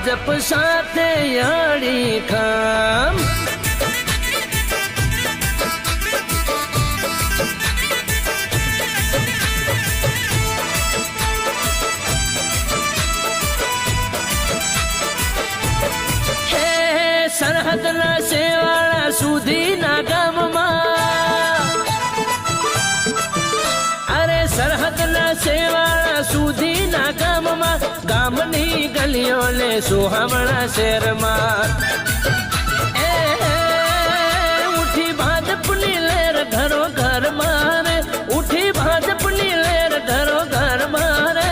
ભાજપ સાથે અડી ખામ સરહદના શેવાળા સુધીના ગામમાં અરે સરહદના શેવાળા સુધીના ગામમાં ગામની ગલીઓ લે સુહામણા શહેરમાં એ ઉઠી ભાજપની લહેર ઘરો ઘર મારે ઉઠી ભાજપની લહેર ઘરો ઘર મારે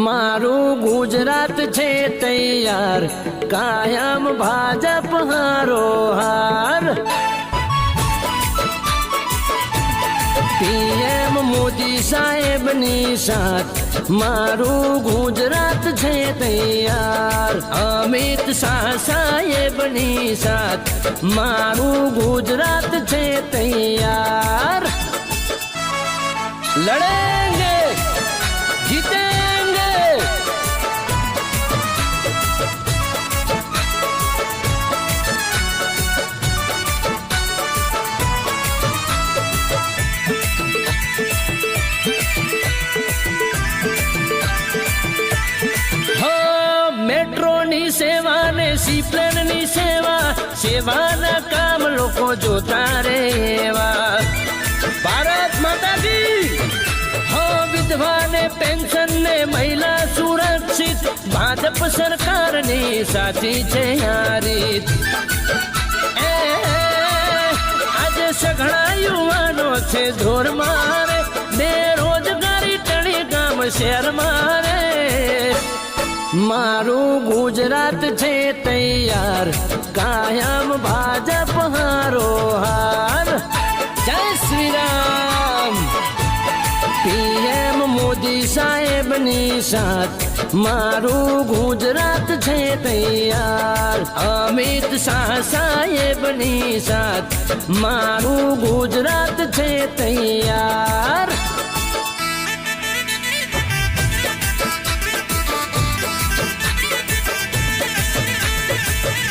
મારું ગુજરાત છે તૈયાર કાયમ ભાજપ હારો હાર પીએમ મોદી સાહેબની સાથ મારું ગુજરાત છે તૈયાર અમિત શાહ સાહેબની સાથ મારું ગુજરાત છે તૈયાર લડેંગે જીતે મેટ્રોની સેવા ને સીપ્લેનની સેવા સેવાના કામ લોકો જોતા રેવા ભારત માતા કી હો વિધવા ને પેન્શન ને મહિલા સુરક્ષિત ભાજપ સરકારની સાચી છે યારી આજે સઘળા યુવાનો છે ધોર મારે બેરોજગારી ટણી ગામ શહેર મારે મારું ગુજરાત છે તૈયાર કાયમ ભાજપ હારો હાર જય શ્રી રામ પીએમ મોદી સાહેબની સાથ મારું ગુજરાત છે તૈયાર અમિત શાહ સાહેબની સાથ મારું ગુજરાત છે તૈયાર